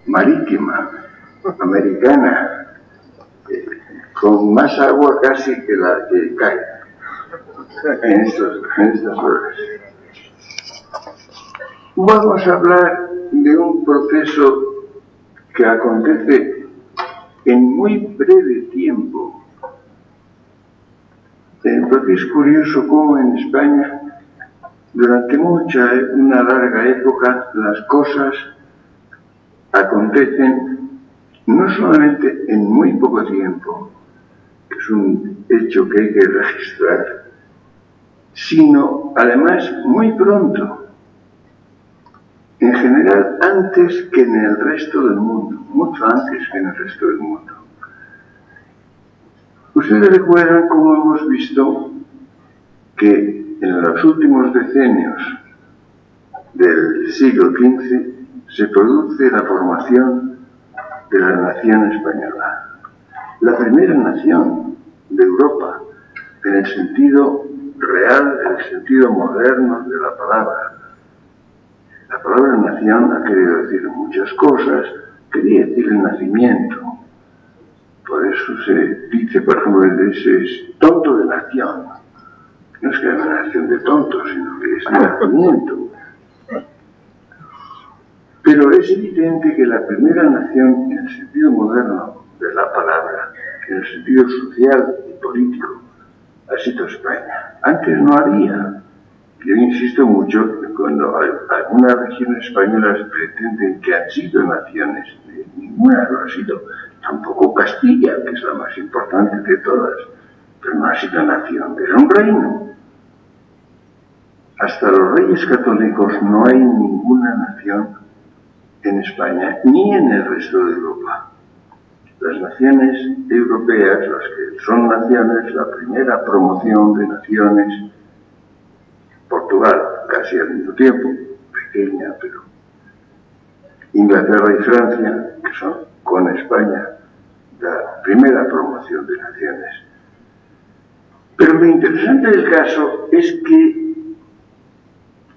marítima americana, con más agua casi que la que cae en estas horas. Vamos a hablar de un proceso que acontece en muy breve tiempo, porque es curioso cómo en España durante una larga época las cosas acontecen no solamente en muy poco tiempo, que es un hecho que hay que registrar, sino además muy pronto. En general, antes que en el resto del mundo, mucho antes que en el resto del mundo. Ustedes recuerdan cómo hemos visto que en los últimos decenios del siglo XV se produce la formación de la nación española, la primera nación de Europa, en el sentido real, en el sentido moderno de la palabra. La palabra nación ha querido decir muchas cosas, quería decir el nacimiento. Por eso se dice, por ejemplo, ese es tonto de nación. No es que haya una nación de tontos, sino que es nacimiento. Pero es evidente que la primera nación, en el sentido moderno de la palabra, en el sentido social y político, ha sido España. Antes no había. Yo insisto mucho que cuando algunas regiones españolas pretenden que han sido naciones, ninguna lo ha sido. Tampoco Castilla, que es la más importante de todas, pero no ha sido nación, era un reino. Hasta los reyes católicos no hay ninguna nación en España, ni en el resto de Europa. Las naciones europeas, las que son naciones, la primera promoción de naciones, Portugal, casi al mismo tiempo, pequeña, pero Inglaterra y Francia, que son con España la primera promoción de naciones. Pero lo interesante del caso es que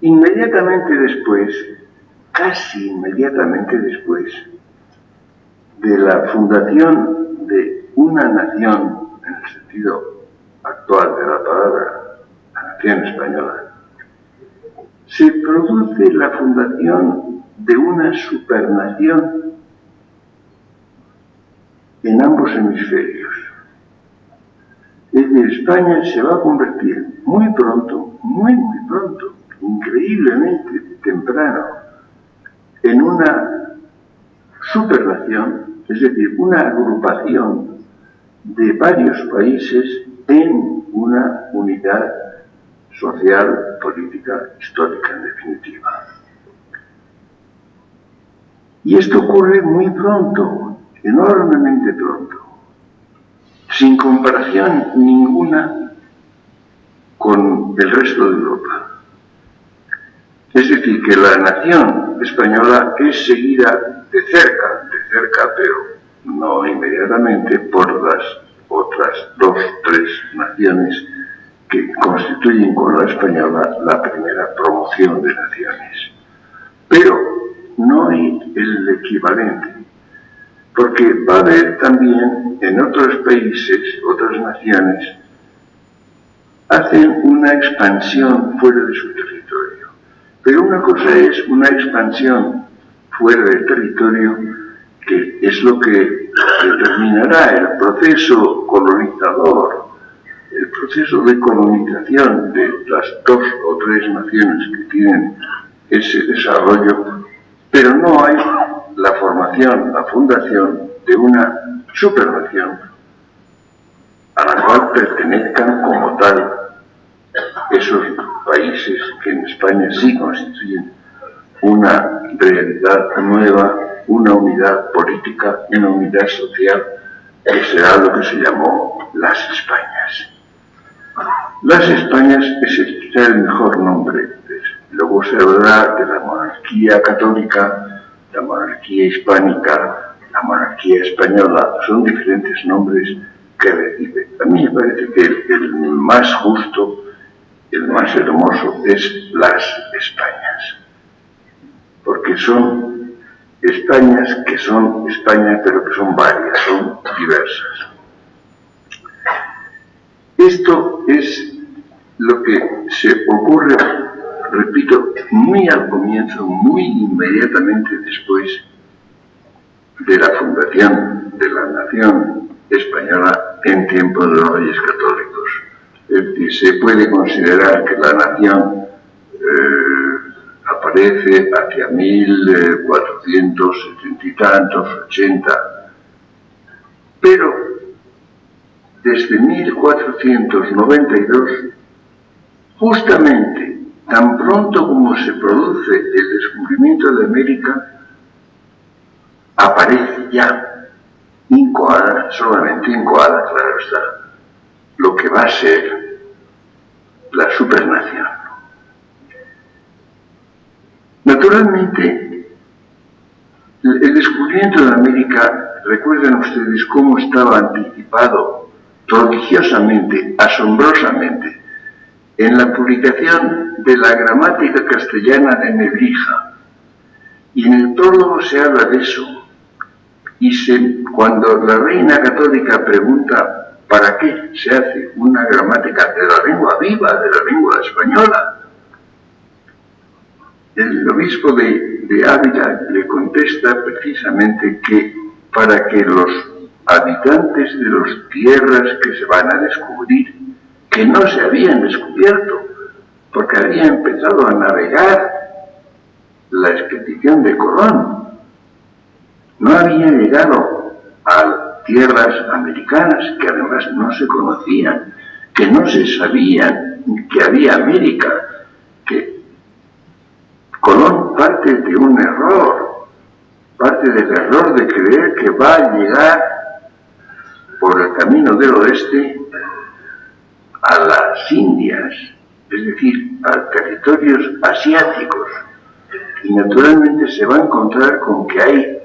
inmediatamente después, casi inmediatamente después de la fundación de una nación, en el sentido actual de la palabra, la nación española, se produce la fundación de una supernación en ambos hemisferios. Es decir, España se va a convertir muy pronto, muy pronto, increíblemente temprano, en una supernación, es decir, una agrupación de varios países en una unidad social, política, histórica, en definitiva. Y esto ocurre muy pronto, enormemente pronto, sin comparación ninguna con el resto de Europa. Es decir, que la nación española es seguida de cerca, pero no inmediatamente, por las otras 2 o 3 naciones que constituyen con la española la primera promoción de naciones. Pero no hay el equivalente, porque va a haber también en otros países, otras naciones, hacen una expansión fuera de su territorio. Pero una cosa es una expansión fuera del territorio, que es lo que determinará el proceso colonizador, el proceso de colonización de las 2 o 3 naciones que tienen ese desarrollo, pero no hay la formación, la fundación de una supernación a la cual pertenezcan como tal esos países que en España sí constituyen una realidad nueva, una unidad política, una unidad social, que será lo que se llamó las Españas. Las Españas es el mejor nombre. Luego se hablará de la monarquía católica, la monarquía hispánica, la monarquía española. Son diferentes nombres que recibe. A mí me parece que el más justo, el más hermoso es las Españas, porque son Españas que son España, pero que son varias, son diversas. Esto es lo que se ocurre, repito, muy al comienzo, muy inmediatamente después de la fundación de la nación española en tiempos de los Reyes Católicos. Es decir, se puede considerar que la nación aparece hacia 1470 y tantos, 80, pero desde 1492, justamente tan pronto como se produce el descubrimiento de América, aparece ya incoada, solamente incoada, claro está, lo que va a ser la supernación. Naturalmente, el descubrimiento de América, recuerden ustedes cómo estaba anticipado prodigiosamente, asombrosamente, en la publicación de la gramática castellana de Nebrija. Y en el prólogo se habla de eso. Y cuando la reina católica pregunta ¿para qué se hace una gramática de la lengua viva, de la lengua española?, el obispo de Ávila le contesta precisamente que para que los habitantes de las tierras que se van a descubrir, que no se habían descubierto, porque había empezado a navegar la expedición de Colón, no había llegado a tierras americanas, que además no se conocían, que no se sabían que había América, que Colón parte de un error, parte del error de creer que va a llegar por el camino del oeste a las Indias, es decir, a territorios asiáticos. Y naturalmente se va a encontrar con que hay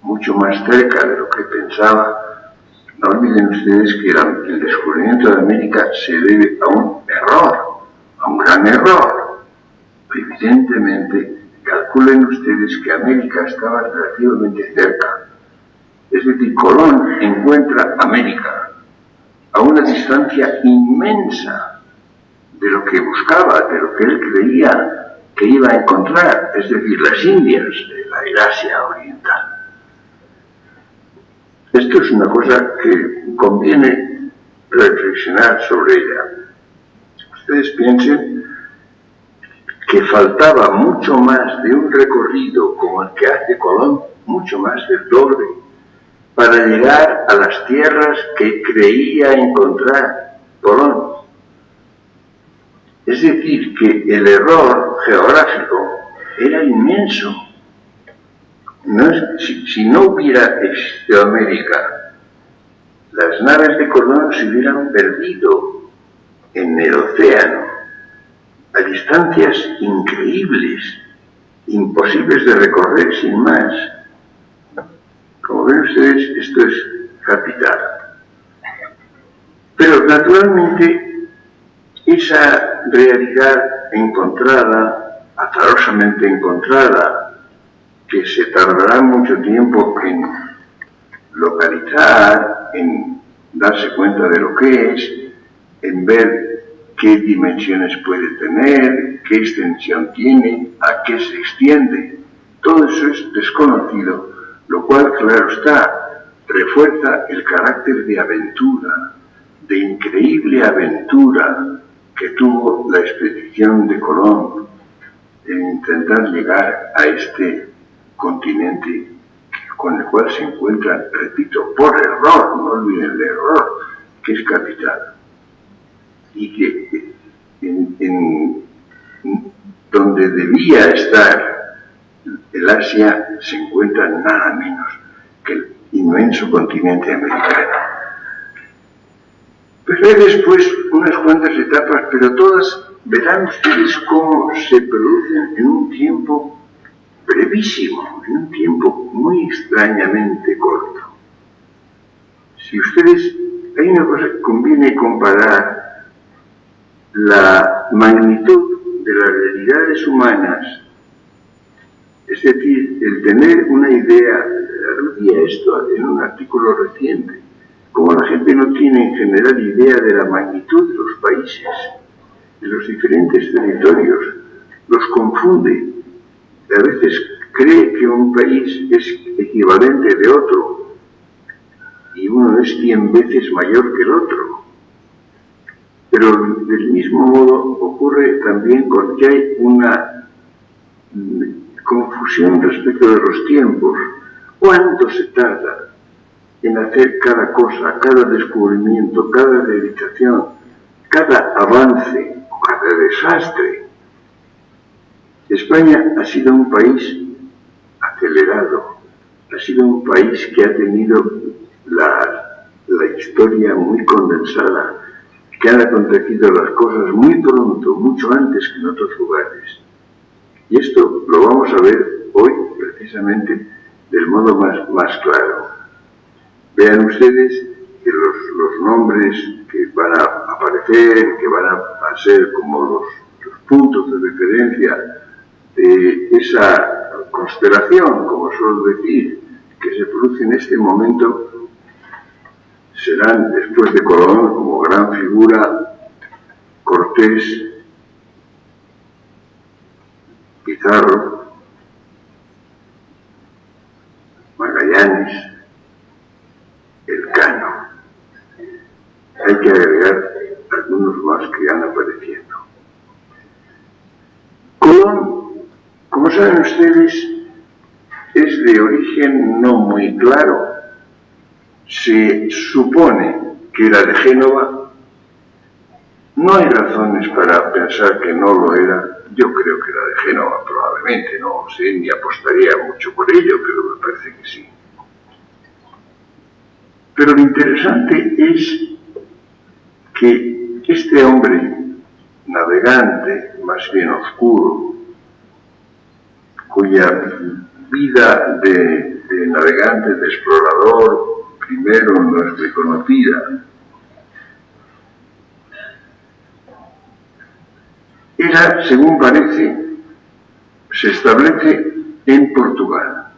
mucho más cerca de lo que pensaba. No olviden ustedes que el descubrimiento de América se debe a un error, a un gran error. Evidentemente, calculen ustedes que América estaba relativamente cerca. Es decir, Colón encuentra América a una distancia inmensa de lo que buscaba, de lo que él creía que iba a encontrar, es decir, las Indias, la Asia Oriental. Esto es una cosa que conviene reflexionar sobre ella. Ustedes piensen que faltaba mucho más de un recorrido como el que hace Colón, mucho más del doble, para llegar a las tierras que creía encontrar Colón. Es decir, que el error geográfico era inmenso. Si no hubiera existido América, las naves de Colón se hubieran perdido en el océano, a distancias increíbles, imposibles de recorrer sin más. Como ven ustedes, esto es capital. Pero naturalmente, esa realidad encontrada, azarosamente encontrada, que se tardará mucho tiempo en localizar, en darse cuenta de lo que es, en ver qué dimensiones puede tener, qué extensión tiene, a qué se extiende. Todo eso es desconocido, lo cual, claro está, refuerza el carácter de aventura, de increíble aventura que tuvo la expedición de Colón en intentar llegar a este continente con el cual se encuentra, repito, por error, no olviden el error, que es capital. Y que donde debía estar el Asia se encuentra nada menos que el inmenso continente americano. Pero hay después unas cuantas etapas, pero todas verán ustedes cómo se producen en un tiempo brevísimo, en un tiempo muy extrañamente corto. Si ustedes, hay una cosa que conviene comparar: la magnitud de las realidades humanas Es decir, el tener una idea, aludía esto en un artículo reciente, como la gente no tiene en general idea de la magnitud de los países, de los diferentes territorios, los confunde. A veces cree que un país es equivalente de otro y uno es 100 veces mayor que el otro. Pero del mismo modo ocurre también con que hay una confusión respecto de los tiempos. ¿Cuánto se tarda en hacer cada cosa, cada descubrimiento, cada realización, cada avance o cada desastre? España ha sido un país acelerado, ha sido un país que ha tenido la historia muy condensada, que han acontecido las cosas muy pronto, mucho antes que en otros lugares. Y esto lo vamos a ver hoy precisamente del modo más claro. Vean ustedes que los nombres que van a aparecer, que van a ser como los puntos de referencia de esa constelación, como suelo decir, que se produce en este momento, serán después de Colón como gran figura Cortés, Pizarro, Magallanes, Elcano. Hay que agregar algunos más que van apareciendo. Colón, como saben ustedes, es de origen no muy claro. Se supone que era de Génova. No hay razones para pensar que no lo era. Yo creo que era de Génova, probablemente, no sé, ni apostaría mucho por ello, pero me parece que sí. Pero lo interesante es que este hombre navegante, más bien oscuro, cuya vida de navegante, de explorador, primero no es muy conocida, era, según parece, se establece en Portugal.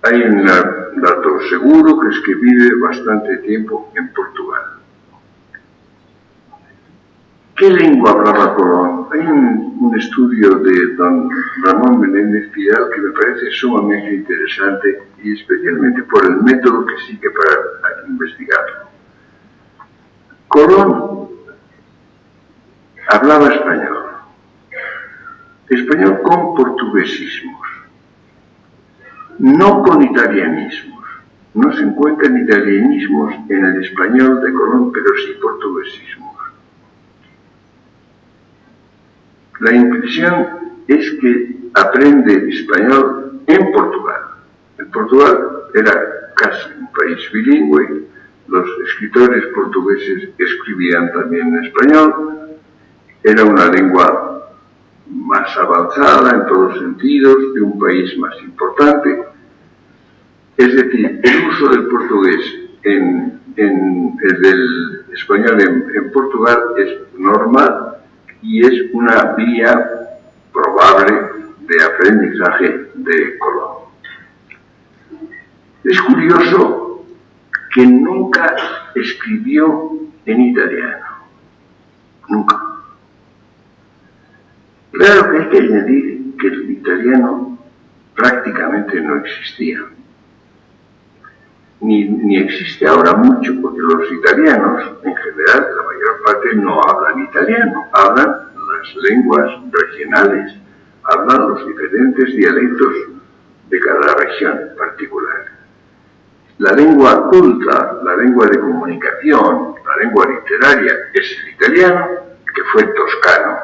Hay un dato seguro que es que vive bastante tiempo en Portugal. ¿Qué lengua hablaba Colón? Hay un estudio de don Ramón Menéndez Pidal que me parece sumamente interesante y especialmente por el método que sigue para investigarlo. Colón hablaba español con portuguesismos, no con italianismos. No se encuentran italianismos en el español de Colón, pero sí portuguesismos. La impresión es que aprende español en Portugal. En Portugal era casi un país bilingüe, los escritores portugueses escribían también en español, era una lengua más avanzada en todos sentidos, de un país más importante. Es decir, el uso del portugués del español en Portugal es normal y es una vía probable de aprendizaje de Colón. Es curioso que nunca escribió en italiano, nunca. Claro que hay que añadir que el italiano prácticamente no existía, ni existe ahora mucho, porque los italianos, en general, la mayor parte no hablan italiano, hablan las lenguas regionales, hablan los diferentes dialectos de cada región particular. La lengua culta, la lengua de comunicación, la lengua literaria es el italiano, que fue toscano.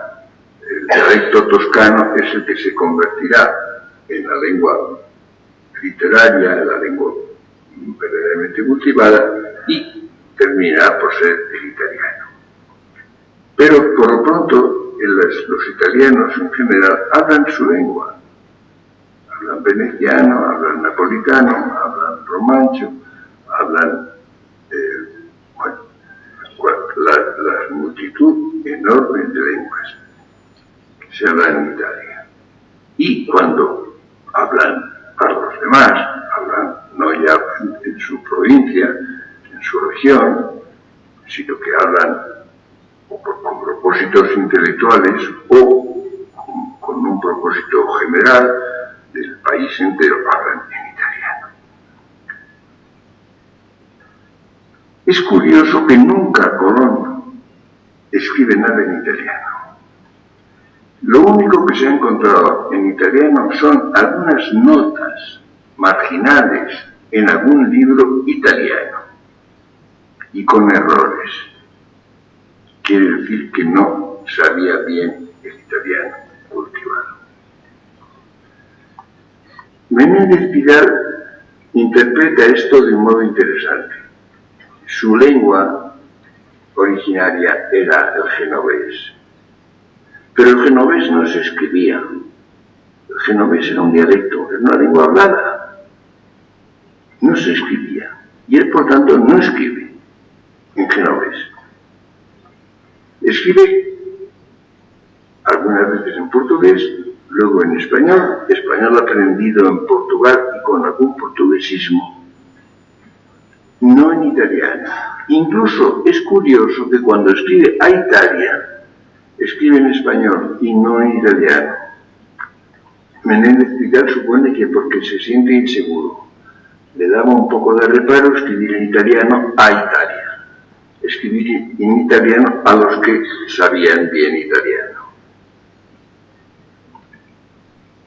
El dialecto toscano es el que se convertirá en la lengua literaria, en la lengua verdaderamente cultivada, y terminará por ser el italiano. Pero por lo pronto los italianos en general hablan su lengua. Hablan veneciano, hablan napolitano, hablan romancho, hablan la multitud enorme de lenguas que se hablan en Italia. Y cuando hablan para los demás, hablan no ya en su provincia, en su región, sino que hablan con propósitos intelectuales o con un propósito general del país entero, hablan en italiano. Es curioso que nunca Colón escribe nada en italiano. Lo único que se ha encontrado en italiano son algunas notas marginales en algún libro italiano y con errores. Quiere decir que no sabía bien el italiano cultivado. Menéndez Pidal interpreta esto de un modo interesante. Su lengua originaria era el genovés, pero el genovés no se escribía. El genovés era un dialecto, era una lengua hablada. No se escribía. Y él, por tanto, no escribe en genovés. Escribe algunas veces en portugués, luego en español aprendido en Portugal y con algún portuguesismo, no en italiano. Incluso es curioso que cuando escribe a Italia, escribe en español y no en italiano. Menéndez Pidal supone que porque se siente inseguro, le daba un poco de reparo escribir en italiano a Italia, escribir en italiano a los que sabían bien italiano.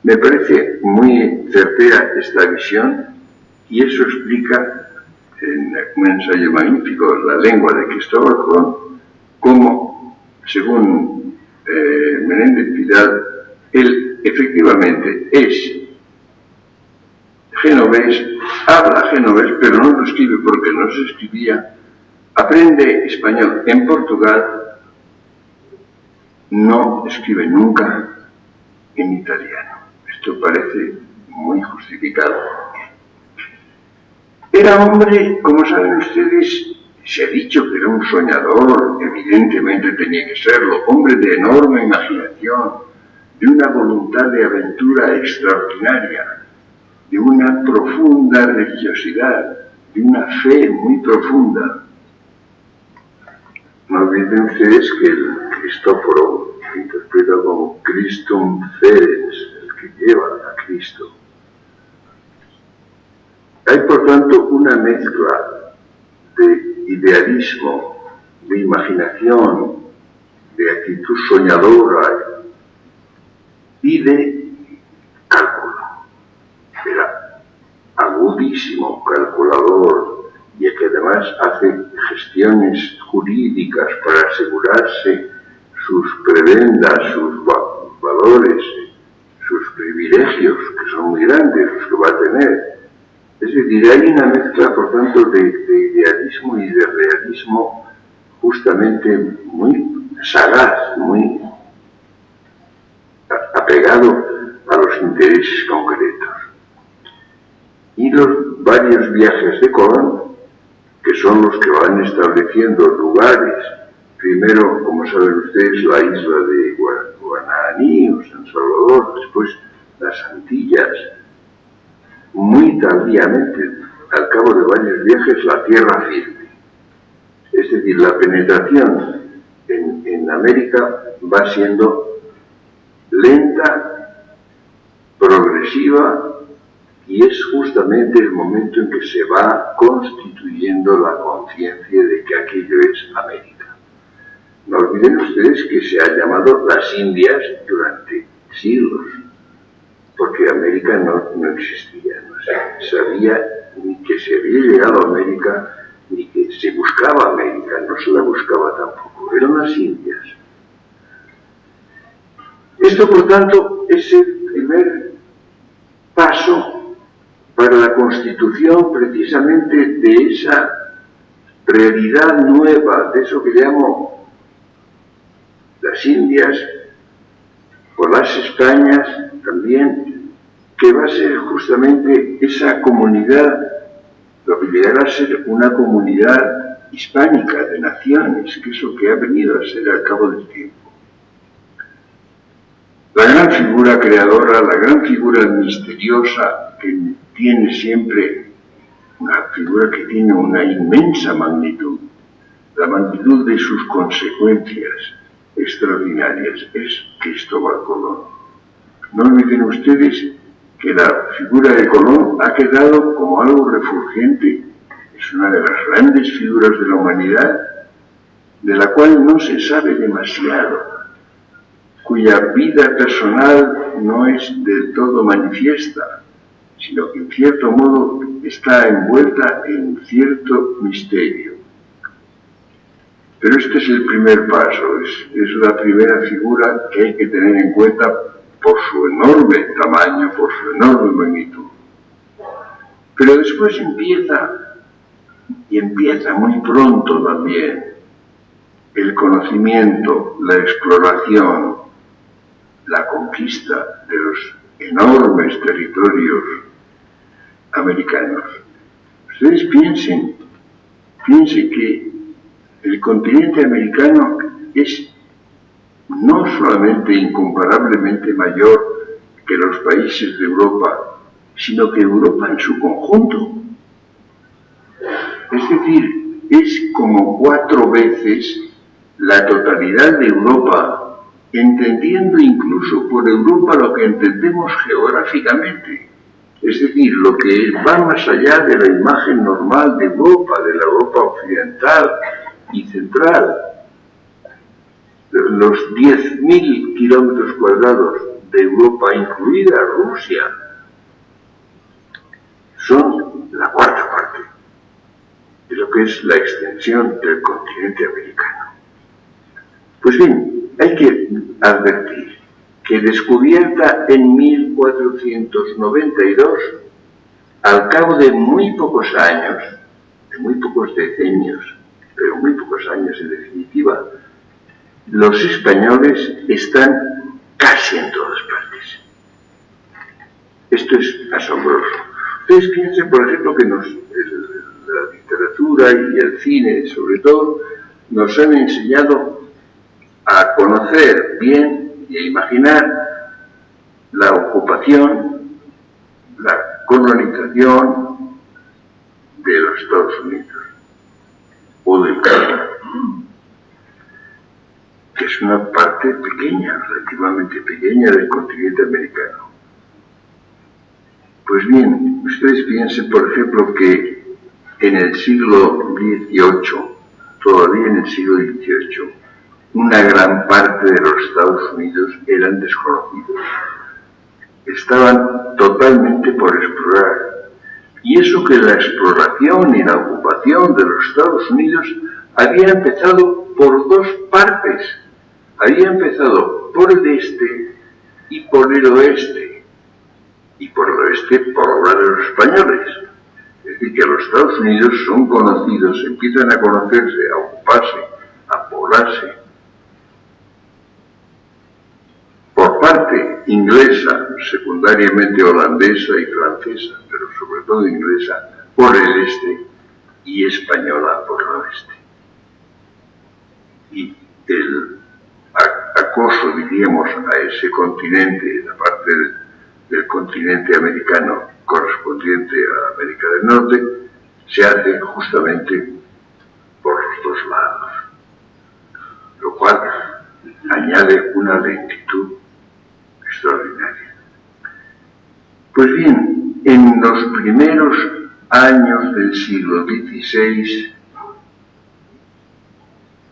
Me parece muy certera esta visión y eso explica en un ensayo magnífico, La lengua de Cristóbal Colón, cómo, según Menéndez Pidal, él efectivamente es genovés, habla genovés, pero no lo escribe porque no se escribía, aprende español en Portugal, no escribe nunca en italiano. Esto parece muy justificado. Era hombre, como saben ustedes, se ha dicho que era un soñador, evidentemente tenía que serlo, hombre de enorme imaginación, de una voluntad de aventura extraordinaria, de una profunda religiosidad, de una fe muy profunda. No olviden ustedes que el Cristoforo se interpreta como Christum Fedens, el que lleva a Cristo. Hay, por tanto, una mezcla de idealismo, de imaginación, de actitud soñadora y de cálculo. Era agudísimo calculador y que además hace gestiones jurídicas para asegurarse sus prebendas, sus valores, sus privilegios, que son muy grandes los que va a tener. Es decir, hay una mezcla, por tanto, de idealismo y de realismo justamente muy sagaz, muy apegado a los intereses concretos. Y los varios viajes de Colón, que son los que van estableciendo lugares, primero, como saben ustedes, la isla de Guananí o San Salvador, después las Antillas, muy tardíamente, al cabo de varios viajes, la tierra firme. Es decir, la penetración en América va siendo lenta, progresiva, y es justamente el momento en que se va constituyendo la conciencia de que aquello es América. No olviden ustedes que se ha llamado las Indias durante siglos, porque América no existía, no se sabía ni que se había llegado a América, ni que se buscaba América, no se la buscaba tampoco, eran las Indias. Esto, por tanto, es el primer paso para la constitución precisamente de esa realidad nueva, de eso que llamo las Indias, o las Españas también, que va a ser justamente esa comunidad, lo que llegará a ser una comunidad hispánica de naciones, que es lo que ha venido a ser al cabo del tiempo. La gran figura creadora, la gran figura misteriosa que tiene siempre, una figura que tiene una inmensa magnitud, la magnitud de sus consecuencias extraordinarias, es Cristóbal Colón. No olviden ustedes que la figura de Colón ha quedado como algo refulgente, es una de las grandes figuras de la humanidad, de la cual no se sabe demasiado, cuya vida personal no es del todo manifiesta, sino que en cierto modo está envuelta en cierto misterio. Pero este es el primer paso, es la primera figura que hay que tener en cuenta por su enorme tamaño, por su enorme magnitud. Pero después empieza muy pronto también, el conocimiento, la exploración, la conquista de los enormes territorios americanos. Ustedes piensen que el continente americano es no solamente incomparablemente mayor que los países de Europa, sino que Europa en su conjunto. Es decir, es como 4 veces la totalidad de Europa, entendiendo incluso por Europa lo que entendemos geográficamente. Es decir, lo que va más allá de la imagen normal de Europa, de la Europa occidental y central. Los 10.000 kilómetros cuadrados de Europa, incluida Rusia, son la 4ª parte de lo que es la extensión del continente americano. Pues bien, hay que advertir que descubierta en 1492, al cabo de muy pocos años, de muy pocos decenios, pero muy pocos años en definitiva, los españoles están casi en todas partes. Esto es asombroso. Ustedes piensen, por ejemplo, que la literatura y el cine, sobre todo, nos han enseñado a conocer bien y a imaginar la ocupación, la colonización de los Estados Unidos o del Canadá, que es una parte pequeña, relativamente pequeña del continente americano. Pues bien, ustedes piensen, por ejemplo, que en el siglo XVIII, todavía en el siglo XVIII, una gran parte de los Estados Unidos eran desconocidos. Estaban totalmente por explorar. Y eso que la exploración y la ocupación de los Estados Unidos había empezado por 2 partes. Había empezado por el este y por el oeste. Y por el oeste por obra de los españoles. Es decir, que los Estados Unidos son conocidos, empiezan a conocerse, a ocuparse, a poblarse, por parte inglesa, secundariamente holandesa y francesa, pero sobre todo inglesa, por el este y española por el oeste. Y el acoso, diríamos, a ese continente, la parte del continente americano correspondiente a América del Norte, se hace justamente por los 2 lados, lo cual añade una lentitud extraordinaria. Pues bien, en los primeros años del siglo XVI,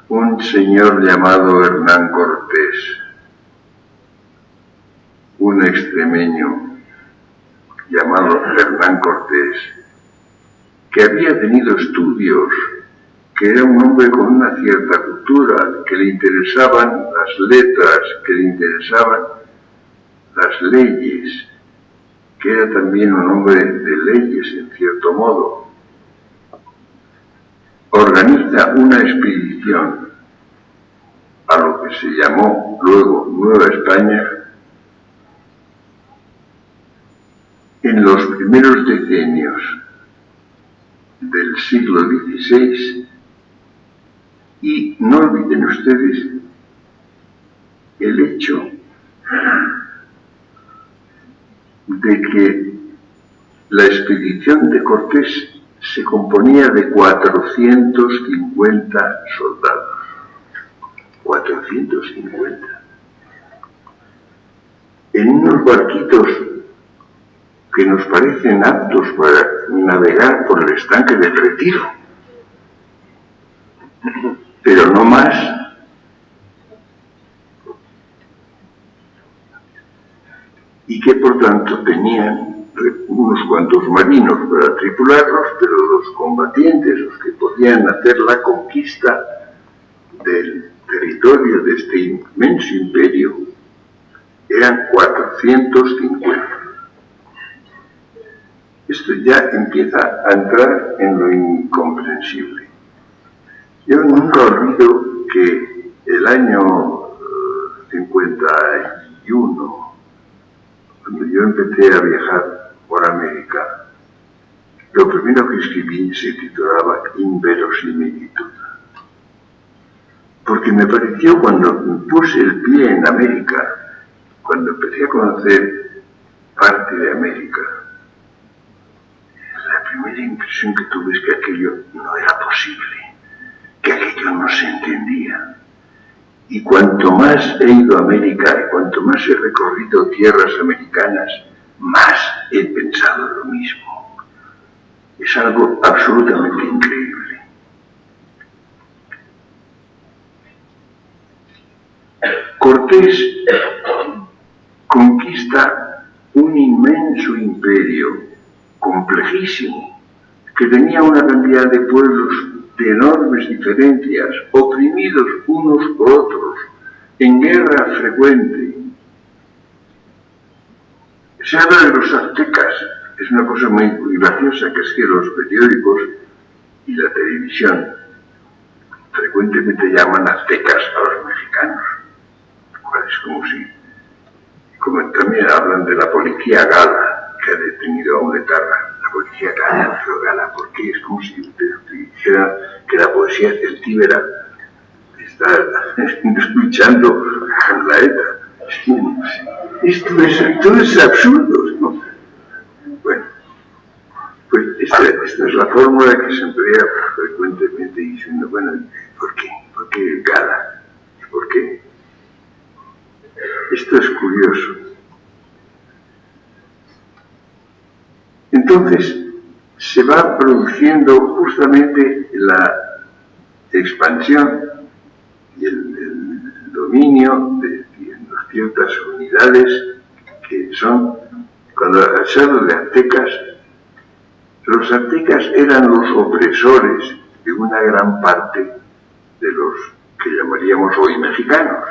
un señor llamado Hernán Cortés, un extremeño llamado Hernán Cortés, que había tenido estudios, que era un hombre con una cierta cultura, que le interesaban las letras, que le interesaban las leyes, que era también un hombre de leyes en cierto modo, organiza una expedición a lo que se llamó luego Nueva España en los primeros decenios del siglo XVI, y no olviden ustedes el hecho de que la expedición de Cortés se componía de 450 soldados. 450. En unos barquitos que nos parecen aptos para navegar por el estanque del Retiro, pero no más. Y que por tanto tenían unos cuantos marinos para tripularlos, pero los combatientes, los que podían hacer la conquista del territorio de este inmenso imperio, eran 450. Esto ya empieza a entrar en lo incomprensible. Yo nunca olvido que el año 51, cuando yo empecé a viajar por América, lo primero que escribí se titulaba Inverosimilitud. Porque me pareció, cuando puse el pie en América, cuando empecé a conocer parte de América, la primera impresión que tuve es que aquello no era posible, que aquello no se entendía. Y cuanto más he ido a América y cuanto más he recorrido tierras americanas, más he pensado lo mismo. Es algo absolutamente increíble. Cortés conquista un inmenso imperio, complejísimo, que tenía una cantidad de pueblos de enormes diferencias, oprimidos unos por otros, en guerra frecuente. Se habla de los aztecas, es una cosa muy graciosa, que es que los periódicos y la televisión frecuentemente llaman aztecas a los mexicanos. Es como también hablan de la policía gala, que ha detenido a un etarra. La policía gala, pero gala, ¿por qué? Es como si dijera que la policía celtíbera está luchando con la ETA. Esto es absurdo, ¿no? Bueno, pues esta es la fórmula que se emplea frecuentemente diciendo, bueno, ¿por qué? ¿Por qué gala? ¿Por qué? Esto es curioso. Entonces, se va produciendo justamente la expansión y el dominio de ciertas unidades que son, cuando se habla de aztecas, los aztecas eran los opresores de una gran parte de los que llamaríamos hoy mexicanos.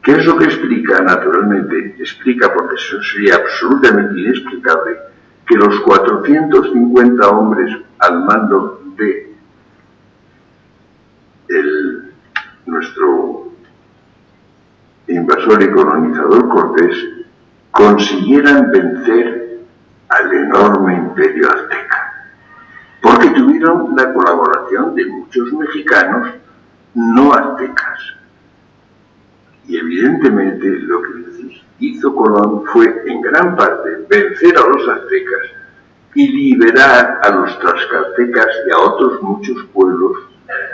¿Qué es lo que explica? Naturalmente, explica, porque eso sería absolutamente inexplicable, que los 450 hombres al mando de nuestro invasor y colonizador Cortés consiguieran vencer al enorme imperio azteca, porque tuvieron la colaboración de muchos mexicanos no aztecas. Y evidentemente lo que hizo Colón fue en gran parte vencer a los aztecas y liberar a los tlaxcaltecas y a otros muchos pueblos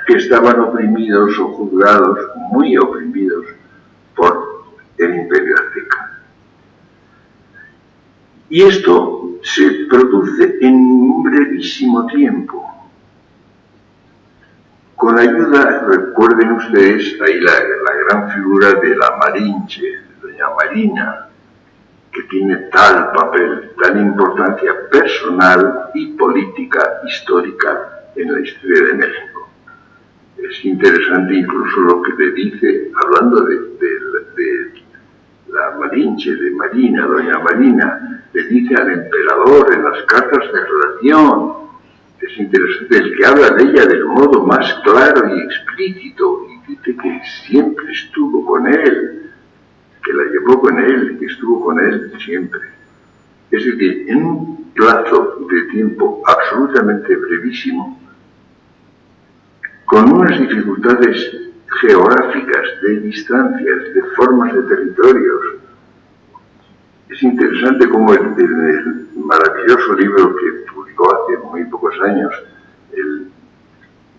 que estaban oprimidos o juzgados, muy oprimidos, por el imperio azteca. Y esto se produce en un brevísimo tiempo. Con ayuda, recuerden ustedes, ahí la gran figura de la Malinche, doña Marina, que tiene tal papel, tal importancia personal y política histórica en la historia de México. Es interesante incluso lo que le dice, hablando de la Malinche, de Marina, doña Marina, le dice al emperador en las cartas de relación. Es interesante el que habla de ella del modo más claro y explícito, y dice que siempre estuvo con él, que la llevó con él, que estuvo con él siempre. Es decir, en un plazo de tiempo absolutamente brevísimo, con unas dificultades geográficas, de distancias, de formas de territorios. Es interesante cómo en el maravilloso libro que publicó hace muy pocos años el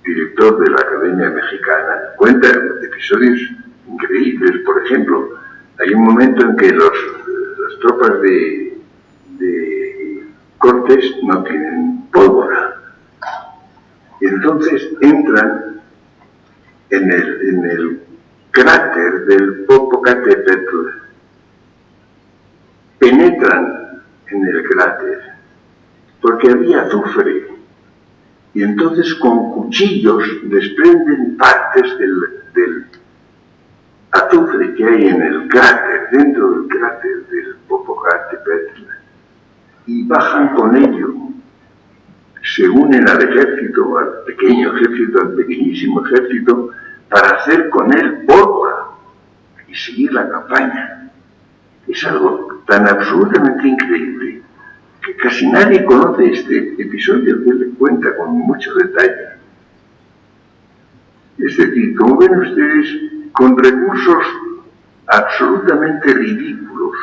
director de la Academia Mexicana cuenta episodios increíbles. Por ejemplo, hay un momento en que las tropas de Cortés no tienen pólvora y entonces entran en el cráter del Popocatépetl, penetran en el cráter porque había azufre y entonces con cuchillos desprenden partes del azufre que hay en el cráter, dentro del cráter del Popocatépetl, y bajan con ello. Se unen al ejército, al pequeño ejército, al pequeñísimo ejército, para hacer con él pólvora y seguir la campaña. Es algo tan absolutamente increíble que casi nadie conoce este episodio que le cuenta con mucho detalle. Es decir, como ven ustedes, con recursos absolutamente ridículos,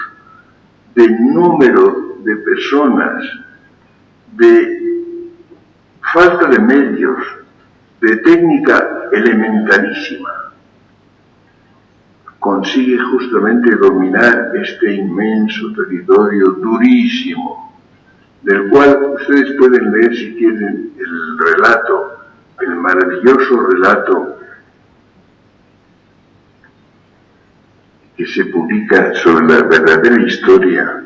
de número de personas, de falta de medios, de técnica elementarísima, consigue justamente dominar este inmenso territorio durísimo, del cual ustedes pueden leer si quieren el relato, el maravilloso relato que se publica sobre la verdadera historia.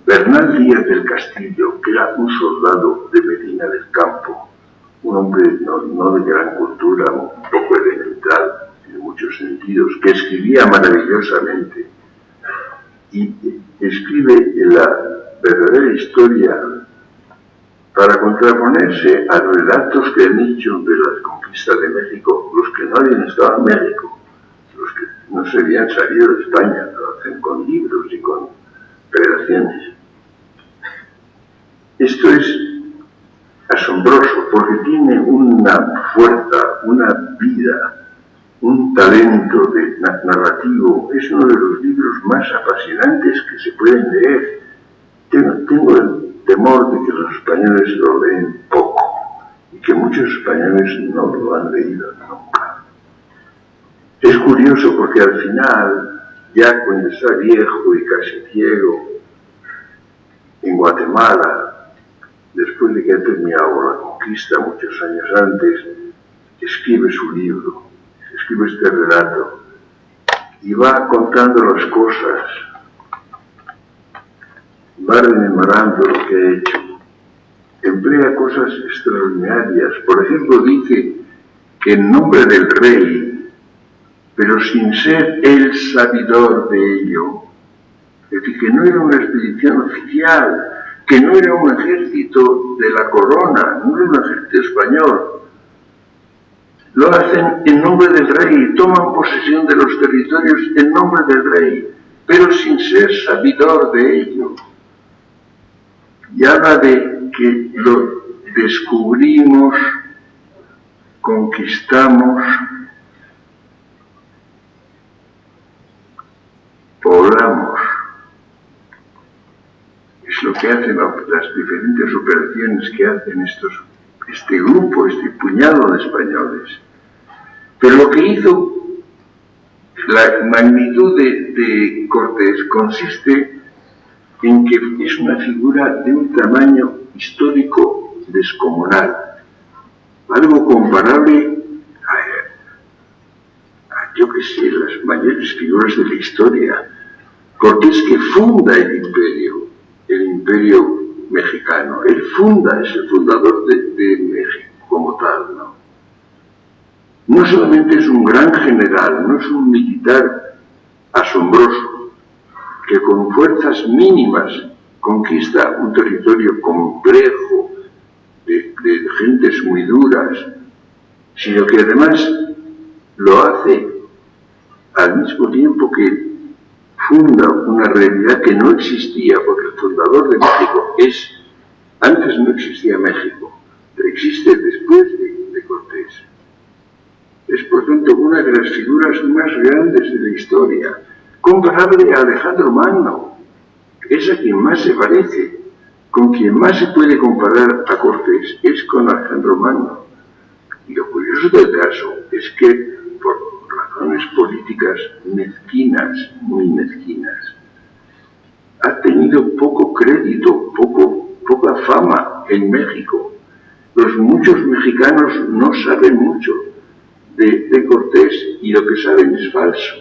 Bernal Díaz del Castillo, que era un soldado de Medina del Campo, un hombre no de gran cultura, un poco elemental en muchos sentidos, que escribía maravillosamente y escribe la verdadera historia para contraponerse a relatos que han hecho de la conquista de México los que no habían estado en México, los que no se habían salido de España, lo hacen con libros y con creaciones. Esto es asombroso porque tiene una fuerza, una vida, un talento narrativo. Es uno de los libros más apasionantes que se pueden leer. Tengo el temor de que los españoles lo leen poco y que muchos españoles no lo han leído nunca. Es curioso porque al final, ya cuando está viejo y casi ciego, en Guatemala, después de que ha terminado la conquista muchos años antes, escribe su libro, escribe este relato y va contando las cosas, va rememorando lo que ha hecho, emplea cosas extraordinarias. Por ejemplo, dice que en nombre del rey, pero sin ser él sabidor de ello, es decir, que no era una expedición oficial, que no era un ejército de la corona, no era un ejército español. Lo hacen en nombre del rey, toman posesión de los territorios en nombre del rey, pero sin ser sabidor de ello. Y habla de que lo descubrimos, conquistamos, poblamos. Es lo que hacen las diferentes operaciones que hacen este grupo, este puñado de españoles. Pero lo que hizo la magnitud de Cortés consiste en que es una figura de un tamaño histórico descomunal, algo comparable a yo que sé, las mayores figuras de la historia. Cortés, que funda el imperio mexicano, él funda, es el fundador de México como tal, ¿no? No solamente es un gran general, no es un militar asombroso, que con fuerzas mínimas conquista un territorio complejo de gentes muy duras, sino que además lo hace al mismo tiempo que funda una realidad que no existía, porque el fundador de México antes no existía México, pero existe después de Cortés. es por tanto una de las figuras más grandes de la historia, comparable a Alejandro Magno. Es a quien más se parece. Con quien más se puede comparar a Cortés es con Alejandro Magno. Y lo curioso del caso es que, por razones políticas mezquinas, muy mezquinas, ha tenido poco crédito, poca fama en México. Los muchos mexicanos no saben mucho de Cortés y lo que saben es falso.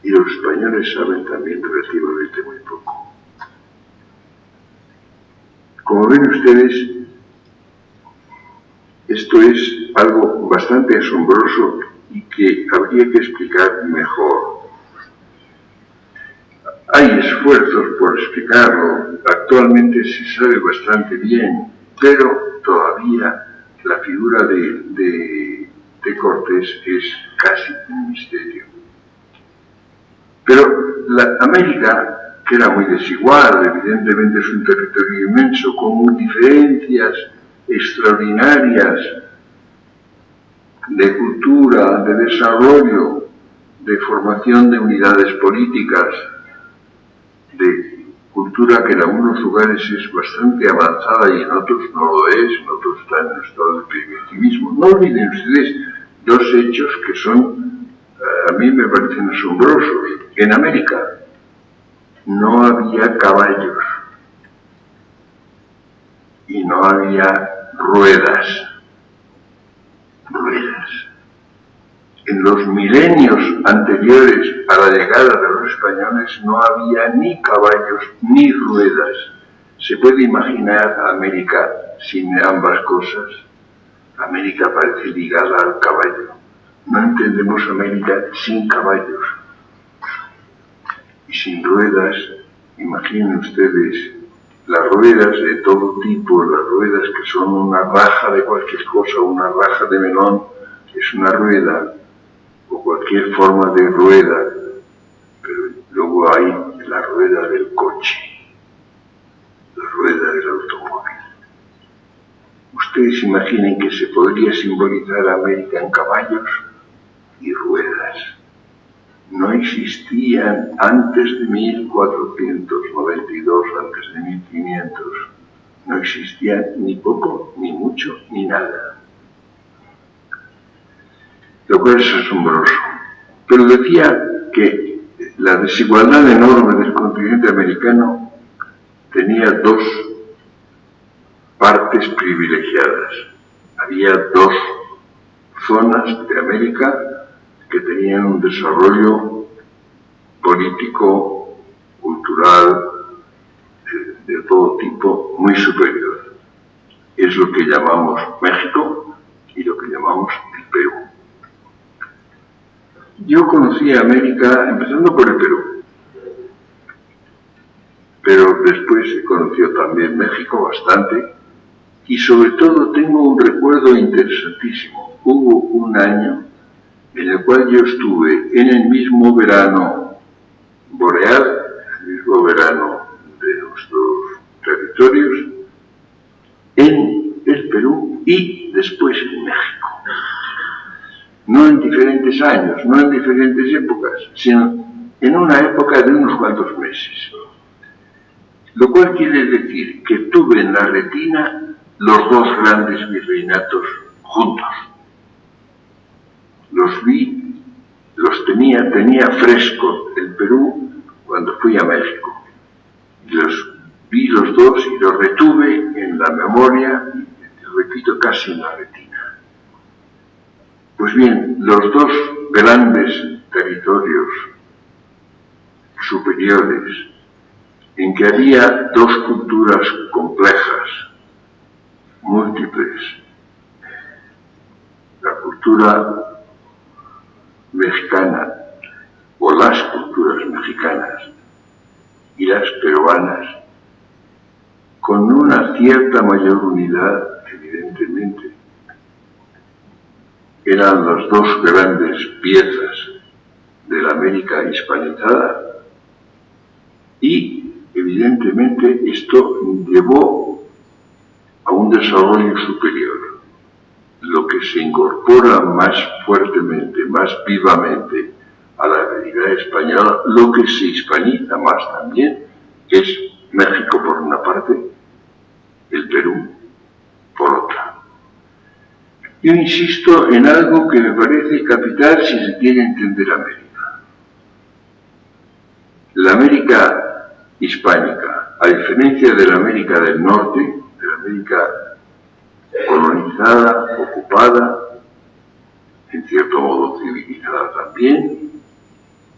Y los españoles saben también relativamente muy poco. Como ven ustedes, esto es algo bastante asombroso y que habría que explicar mejor. Hay esfuerzos por explicarlo, actualmente se sabe bastante bien, pero todavía la figura de Cortés es casi un misterio. Pero la América, que era muy desigual, evidentemente es un territorio inmenso, con diferencias extraordinarias de cultura, de desarrollo, de formación de unidades políticas, de cultura que en algunos lugares es bastante avanzada y en otros no lo es, en otros está en un estado de primitivismo. No olviden ustedes dos hechos que son, a mí me parecen asombrosos. En América no había caballos y no había ruedas. En los milenios anteriores a la llegada de los españoles no había ni caballos ni ruedas. ¿Se puede imaginar a América sin ambas cosas? América parece ligada al caballo. No entendemos América sin caballos y sin ruedas. Imaginen ustedes las ruedas de todo tipo, las ruedas que son una raja de cualquier cosa, una raja de melón es una rueda, o cualquier forma de rueda, pero luego hay la rueda del coche, la rueda del automóvil. Ustedes imaginen que se podría simbolizar América en caballos y ruedas. No existían antes de 1492, antes de 1500, no existían ni poco, ni mucho, ni nada. Lo cual es asombroso. Pero decía que la desigualdad enorme del continente americano tenía dos partes privilegiadas. Había dos zonas de América que tenían un desarrollo político, cultural, de todo tipo, muy superior. Es lo que llamamos México y lo que llamamos el Perú. Yo conocí a América empezando por el Perú, pero después he conocido también México bastante y sobre todo tengo un recuerdo interesantísimo. Hubo un año en el cual yo estuve en el mismo verano boreal, el mismo verano de nuestros territorios, en el Perú y después en México. No en diferentes años, no en diferentes épocas, sino en una época de unos cuantos meses. Lo cual quiere decir que tuve en la retina los dos grandes virreinatos juntos. Los vi, tenía fresco el Perú cuando fui a México. Los vi los dos y los retuve en la memoria, y repito, casi en la retina. Pues bien, los dos grandes territorios superiores, en que había dos culturas complejas, múltiples, la cultura mexicana o las culturas mexicanas y las peruanas, con una cierta mayor unidad, evidentemente, eran las dos grandes piezas de la América hispanizada y, evidentemente, esto llevó a un desarrollo superior. Lo lo que se incorpora más fuertemente, más vivamente a la realidad española, lo que se hispaniza más también, es México por una parte, el Perú por otra. Yo insisto en algo que me parece capital si se quiere entender América. La América hispánica, a diferencia de la América del Norte, de la América colonizada, ocupada, en cierto modo civilizada también,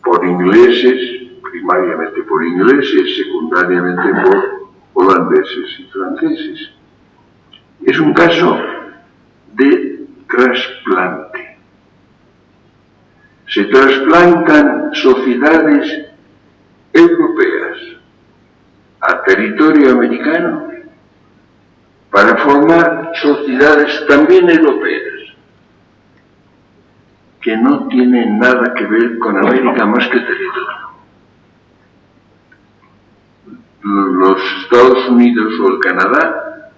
por ingleses, primariamente por ingleses, secundariamente por holandeses y franceses. Es un caso de trasplante. Se trasplantan sociedades europeas a territorio americano para formar sociedades también europeas que no tienen nada que ver con América más que territorio. Los Estados Unidos o el Canadá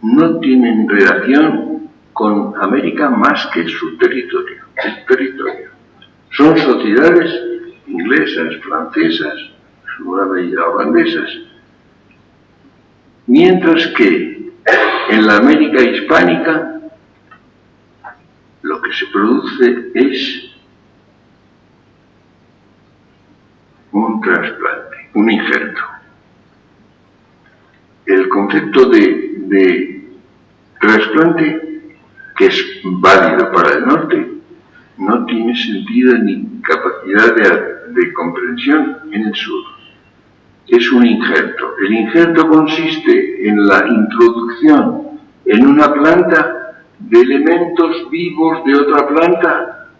no tienen relación con América más que su territorio, el territorio. Son sociedades inglesas, francesas, en una medida holandesas. Mientras que en la América hispánica lo que se produce es un trasplante, un injerto. El concepto de trasplante, que es válido para el norte, no tiene sentido ni capacidad de comprensión en el sur. Es un injerto. El injerto consiste en la introducción en una planta de elementos vivos de otra planta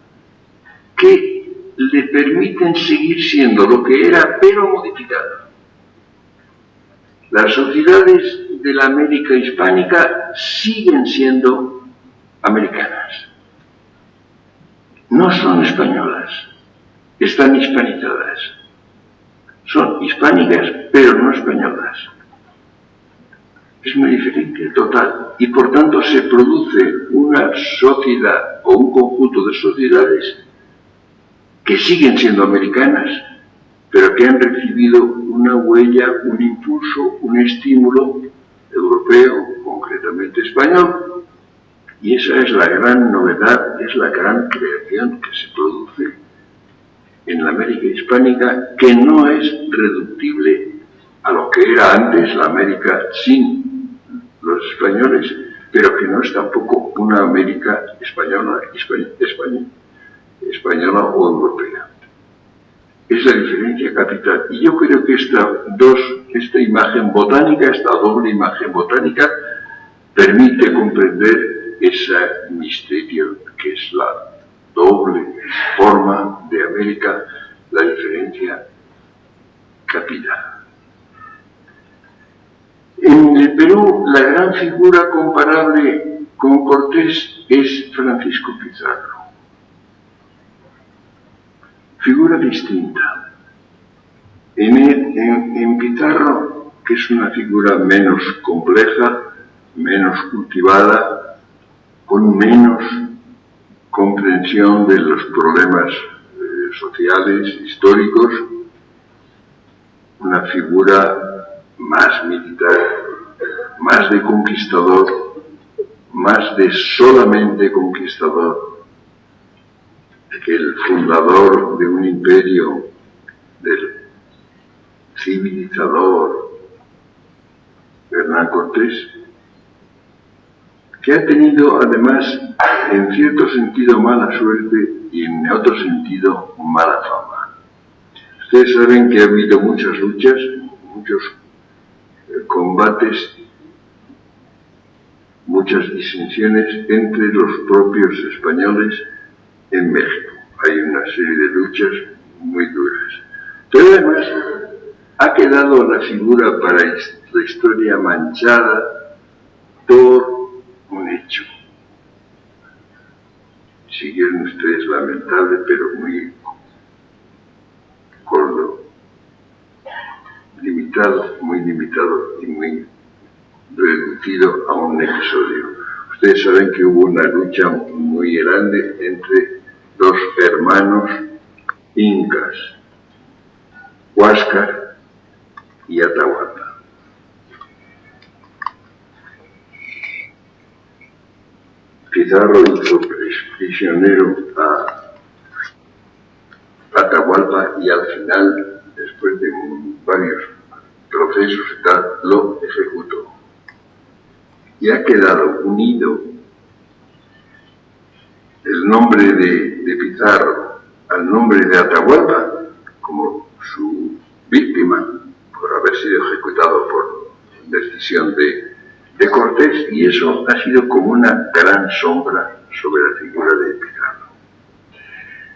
que le permiten seguir siendo lo que era, pero modificado. Las sociedades de la América hispánica siguen siendo americanas. No son españolas, están hispanizadas. Son hispánicas, pero no españolas. Es una diferencia total y por tanto se produce una sociedad o un conjunto de sociedades que siguen siendo americanas, pero que han recibido una huella, un impulso, un estímulo europeo, concretamente español, y esa es la gran novedad, es la gran creación que se produce en la América hispánica, que no es reductible a lo que era antes la América sin los españoles, pero que no es tampoco una América española o europea. Es la diferencia capital. Y yo creo que esta imagen botánica, esta doble imagen botánica, permite comprender ese misterio que es la doble forma de América, la diferencia capital. En el Perú, la gran figura comparable con Cortés es Francisco Pizarro. Figura distinta. En Pizarro, que es una figura menos compleja, menos cultivada, con menos comprensión de los problemas sociales, históricos, una figura más militar, más de conquistador, más de solamente conquistador, que el fundador de un imperio, del civilizador Hernán Cortés, que ha tenido además en cierto sentido mala suerte y en otro sentido mala fama. Ustedes saben que ha habido muchas luchas, muchos combates, muchas disensiones entre los propios españoles en México. Hay una serie de luchas muy duras. Pero además ha quedado la figura para la historia manchada por un hecho. Siguieron ustedes lamentable, pero muy corto, muy limitado y muy reducido a un episodio. Ustedes saben que hubo una lucha muy grande entre dos hermanos incas, Huáscar y Atahualpa. Pizarro hizo prisionero a Atahualpa y al final, después de varios procesos y tal, lo ejecutó. Y ha quedado unido el nombre de Pizarro al nombre de Atahualpa como su víctima por haber sido ejecutado por decisión de Cortés, y eso ha sido como una gran sombra sobre la figura de Pizarro.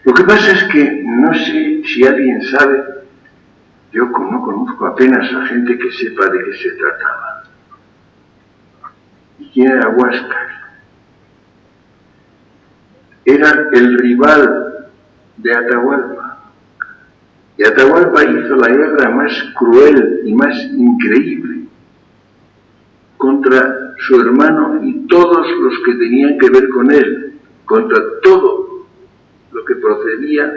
Lo que pasa es que no sé si alguien sabe, yo no conozco apenas a gente que sepa de qué se trataba. ¿Y quién era Huáscar? Era el rival de Atahualpa. Y Atahualpa hizo la guerra más cruel y más increíble contra su hermano y todos los que tenían que ver con él, contra todo lo que procedía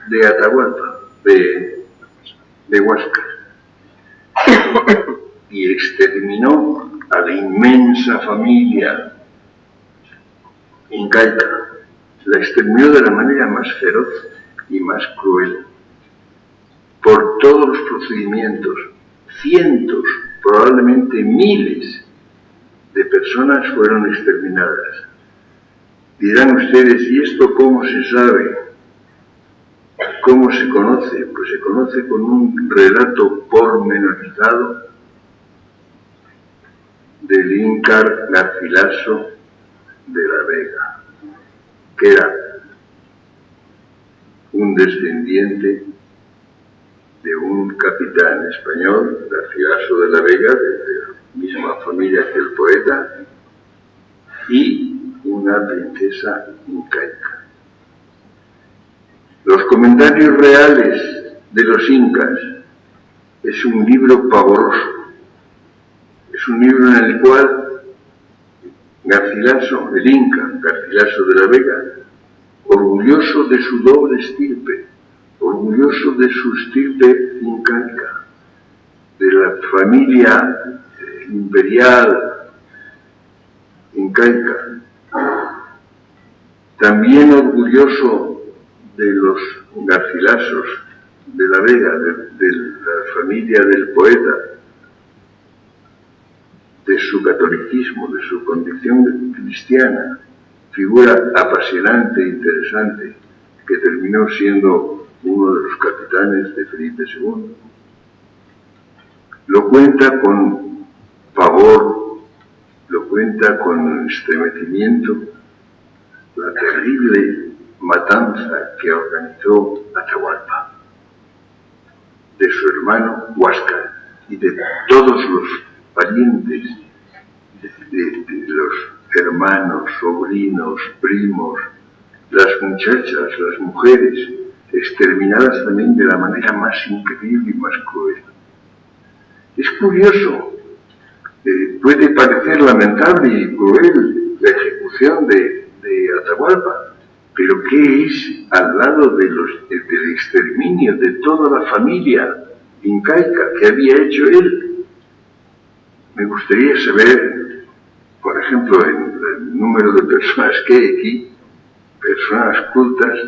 de Atahualpa, de Huáscar. Y exterminó a la inmensa familia incaica. La exterminó de la manera más feroz y más cruel, por todos los procedimientos. Cientos, probablemente miles de personas fueron exterminadas. Dirán ustedes, ¿y esto cómo se sabe? ¿Cómo se conoce? Pues se conoce con un relato pormenorizado del Inca Garcilaso de la Vega, que era un descendiente de un capitán español, Garcilaso de la Vega, de la misma familia que el poeta, y una princesa incaica. Los comentarios reales de los incas es un libro pavoroso. Es un libro en el cual Garcilaso, el Inca, Garcilaso de la Vega, orgulloso de su doble estirpe, orgulloso de su estirpe incaica, de la familia imperial incaica, también orgulloso de los Garcilasos de la Vega, de la familia del poeta, de su catolicismo, de su condición cristiana, figura apasionante e interesante, que terminó siendo uno de los capitanes de Felipe II. Lo cuenta con pavor, lo cuenta con estremecimiento, la terrible matanza que organizó Atahualpa de su hermano Huáscar y de todos los parientes, de los hermanos, sobrinos, primos, las muchachas, las mujeres, exterminadas también de la manera más increíble y más cruel. Es curioso, puede parecer lamentable y cruel la ejecución de Atahualpa, pero ¿qué es al lado del exterminio de toda la familia incaica que había hecho él? Me gustaría saber, por ejemplo, el número de personas que hay aquí, personas cultas,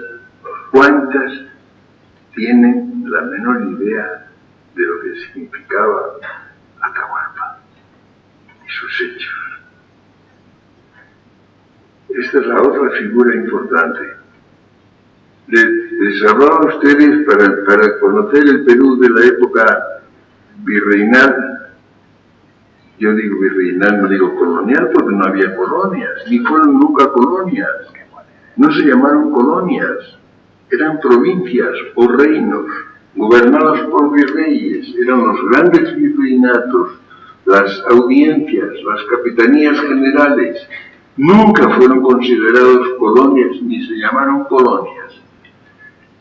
cuántas tienen la menor idea de lo que significaba Atahualpa y sus hechos. Esta es la otra figura importante. Les hablaba a ustedes para conocer el Perú de la época virreinal. Yo digo virreinal, no digo colonial, porque no había colonias, ni fueron nunca colonias. No se llamaron colonias, eran provincias o reinos, gobernados por virreyes. Eran los grandes virreinatos, las audiencias, las capitanías generales. Nunca fueron considerados colonias, ni se llamaron colonias.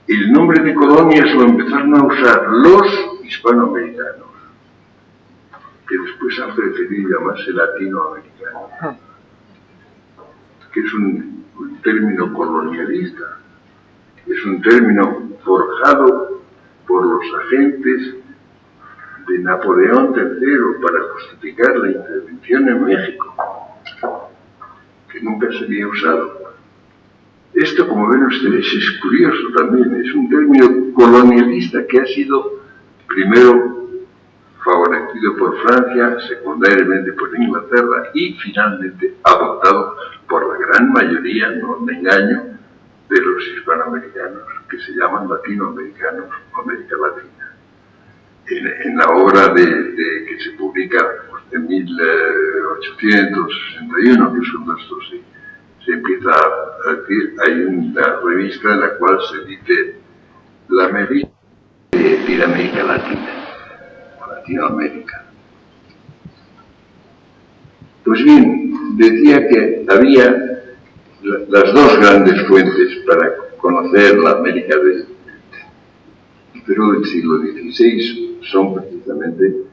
El nombre de colonias lo empezaron a usar los hispanoamericanos, que después han preferido llamarse latinoamericanos. que es un término colonialista, es un término forjado por los agentes de Napoleón III para justificar la intervención en México, que nunca se había usado. Esto, como ven ustedes, es curioso también, es un término colonialista que ha sido primero favorecido por Francia, secundariamente por Inglaterra y finalmente adoptado por la gran mayoría, no me engaño, de los hispanoamericanos, que se llaman latinoamericanos o América Latina. En la obra que se publica en 1861, que son estos, se empieza a decir, hay una revista en la cual se dice la América de América Latina, o Latinoamérica. Pues bien, decía que había las dos grandes fuentes para conocer la América del siglo XVI son precisamente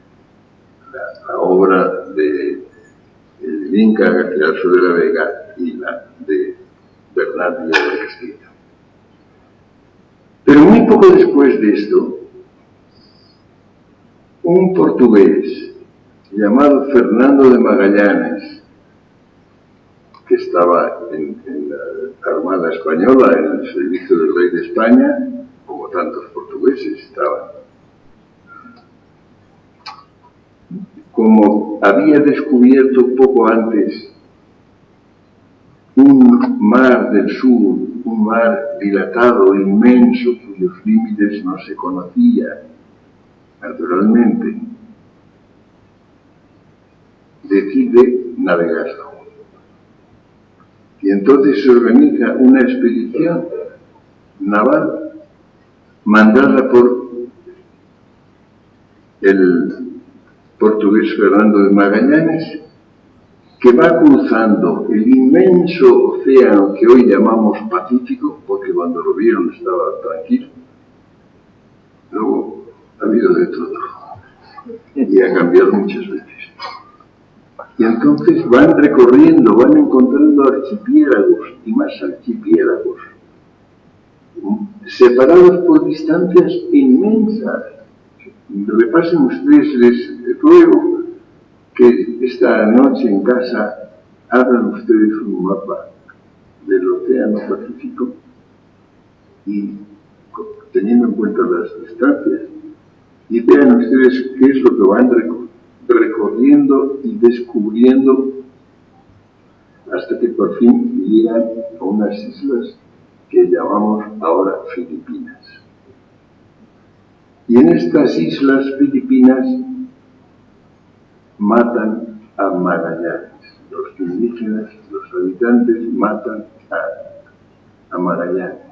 la obra de Inca García de la Vega y la de Bernal Díaz del Castillo. Pero muy poco después de esto, un portugués llamado Fernando de Magallanes, que estaba en la Armada Española, en el servicio del rey de España, como tantos portugueses estaban, como había descubierto poco antes un mar del sur, un mar dilatado, inmenso, cuyos límites no se conocían, naturalmente, decide navegarlo. Y entonces se organiza una expedición naval mandada por el portugués Fernando de Magallanes, que va cruzando el inmenso océano que hoy llamamos Pacífico, porque cuando lo vieron estaba tranquilo. Luego ha habido de todo y ha cambiado muchas veces. Y entonces van recorriendo, van encontrando archipiélagos y más archipiélagos, separados por distancias inmensas. Repasen ustedes, les ruego que esta noche en casa hagan ustedes un mapa del Océano Pacífico y teniendo en cuenta las distancias, y vean ustedes qué es lo que van recorriendo y descubriendo hasta que por fin llegan a unas islas que llamamos ahora Filipinas. Y en estas islas Filipinas matan a Magallanes. Los indígenas, los habitantes matan a Magallanes.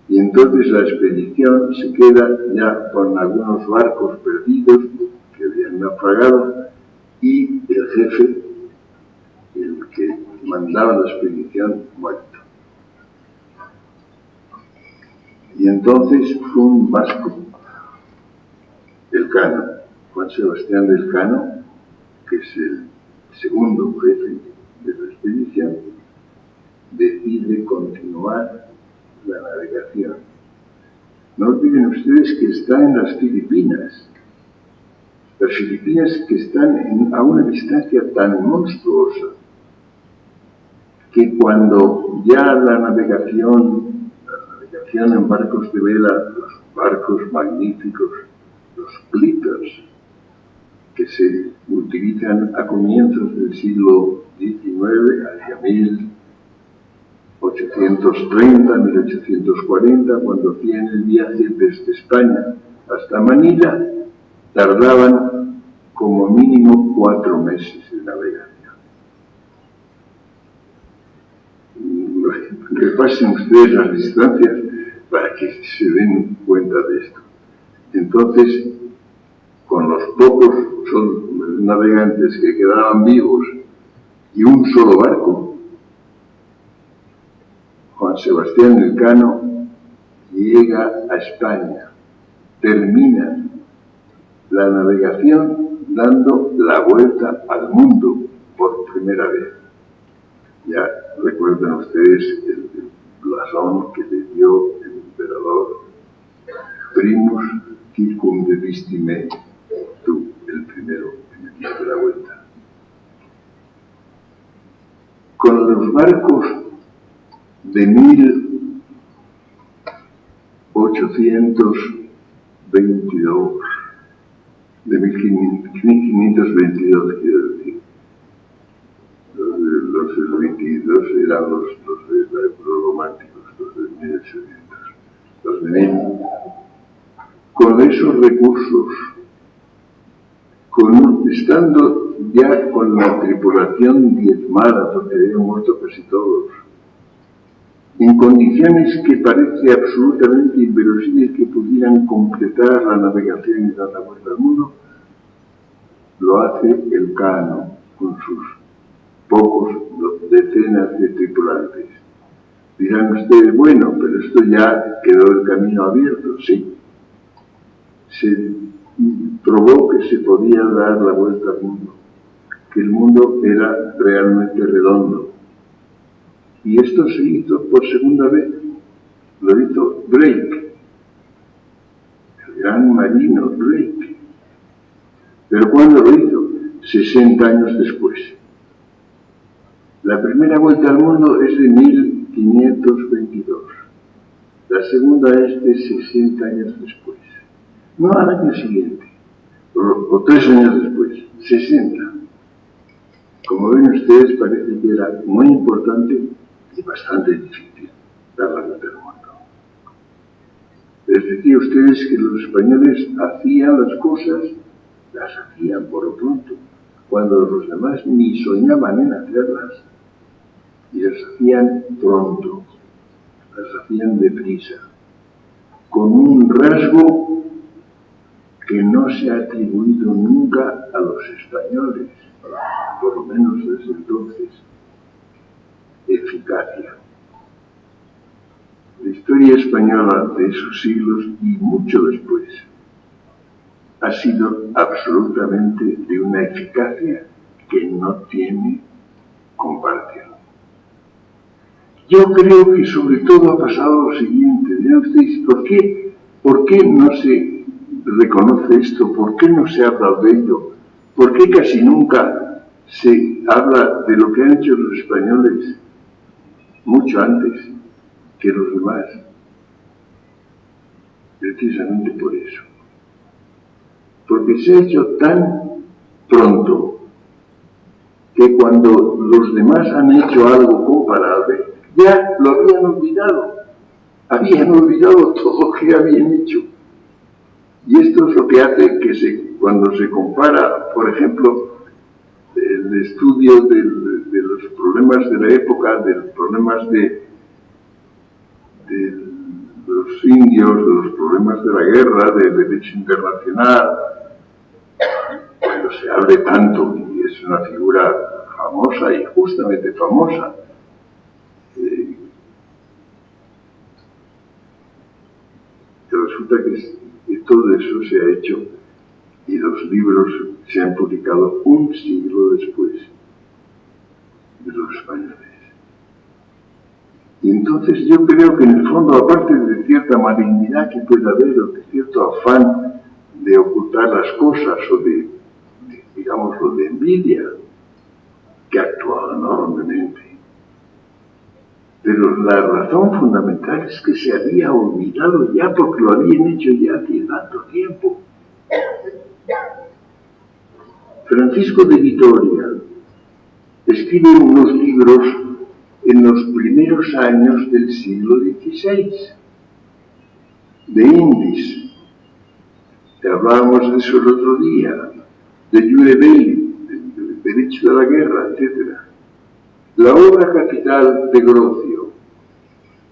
Y entonces la expedición se queda ya con algunos barcos perdidos que habían naufragado y el jefe, el que mandaba la expedición, muerto. Y entonces un vasco, Elcano, Juan Sebastián de Elcano, que es el segundo jefe de la expedición, decide continuar la navegación. No olviden ustedes que está en las Filipinas que están a una distancia tan monstruosa que cuando ya la navegación en barcos de vela, los barcos magníficos, los glitters, que se utilizan a comienzos del siglo XIX, hacia 1830, 1840, cuando hacían el viaje desde España hasta Manila, tardaban como mínimo 4 meses de navegación. Repasen ustedes las distancias para que se den cuenta de esto. Entonces, con los pocos navegantes que quedaban vivos y un solo barco, Juan Sebastián Elcano llega a España, termina la navegación dando la vuelta al mundo por primera vez. Ya recuerdan ustedes el blasón que le dio el emperador: Primus quicum debistime, tú, el primero en el día de la vuelta. Con los barcos de 1822, de 1522, quiero decir. Los del 22 eran los románticos, los de 1800. Los de 1000. Con esos recursos, estando ya con la tripulación diezmada, porque habían muerto casi todos, en condiciones que parece absolutamente inverosímil que pudieran completar la navegación y dar la vuelta al mundo, lo hace Elcano con sus pocos decenas de tripulantes. Dirán ustedes, bueno, pero esto ya quedó el camino abierto. Sí, se probó que se podía dar la vuelta al mundo, que el mundo era realmente redondo. Y esto se hizo por segunda vez. Lo hizo Drake, el gran marino Drake. ¿Pero cuándo lo hizo? 60 años después. La primera vuelta al mundo es de 1522. La segunda es de 60 años después. No al año siguiente, o 3 años después, 60. Como ven ustedes, parece que era muy importante y bastante difícil dar la vuelta al mundo. Les decía a ustedes que los españoles hacían las cosas, las hacían por lo pronto, cuando los demás ni soñaban en hacerlas, y las hacían pronto, las hacían deprisa, con un rasgo que no se ha atribuido nunca a los españoles, por lo menos desde entonces: eficacia. La historia española de esos siglos y mucho después ha sido absolutamente de una eficacia que no tiene comparación. Yo creo que sobre todo ha pasado lo siguiente. Dirán ustedes, ¿por qué no se reconoce esto? ¿Por qué no se habla de ello? ¿Por qué casi nunca se habla de lo que han hecho los españoles mucho antes que los demás? Precisamente por eso. Porque se ha hecho tan pronto que cuando los demás han hecho algo comparable, ya lo habían olvidado. Habían olvidado todo lo que habían hecho. Y esto es lo que hace que cuando se compara, por ejemplo, el estudio de los problemas de la época, de los problemas de los indios, de los problemas de la guerra, del derecho internacional, cuando se hable tanto, y es una figura famosa y justamente famosa, resulta que todo eso se ha hecho y los libros se han publicado un siglo después de los españoles. Y entonces yo creo que en el fondo, aparte de cierta malignidad que puede haber, o de cierto afán de ocultar las cosas, o digámoslo, de envidia, que ha actuado enormemente, pero la razón fundamental es que se había olvidado ya, porque lo habían hecho ya hace tanto tiempo. Francisco de Vitoria escribe unos libros en los primeros años del siglo XVI, de Indis. Te hablábamos de eso el otro día, de Jure Belli, del derecho de la guerra, etc. La obra capital de Grocio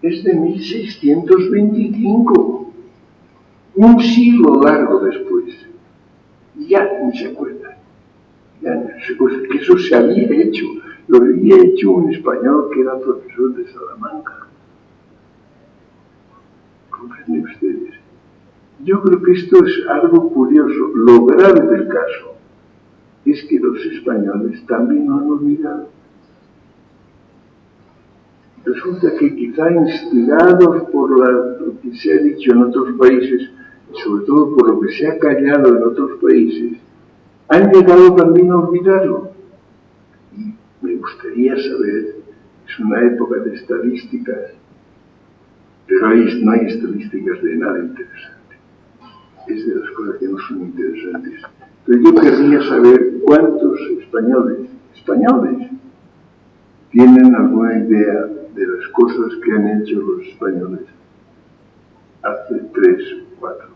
es de 1625, un siglo largo después. Y ya ni se acuerda. Ya no se acuerda que eso se había hecho. Lo había hecho un español que era profesor de Salamanca. ¿Comprenden ustedes? Yo creo que esto es algo curioso. Lo grave del caso es que los españoles también lo han olvidado. resulta que quizá instigados por lo que se ha dicho en otros países, y sobre todo por lo que se ha callado en otros países, han llegado también a olvidarlo. Y me gustaría saber, es una época de estadísticas, pero no hay estadísticas de nada interesante. Es de las cosas que no son interesantes. Pero yo querría saber cuántos españoles tienen alguna idea de las cosas que han hecho los españoles hace 3 o 4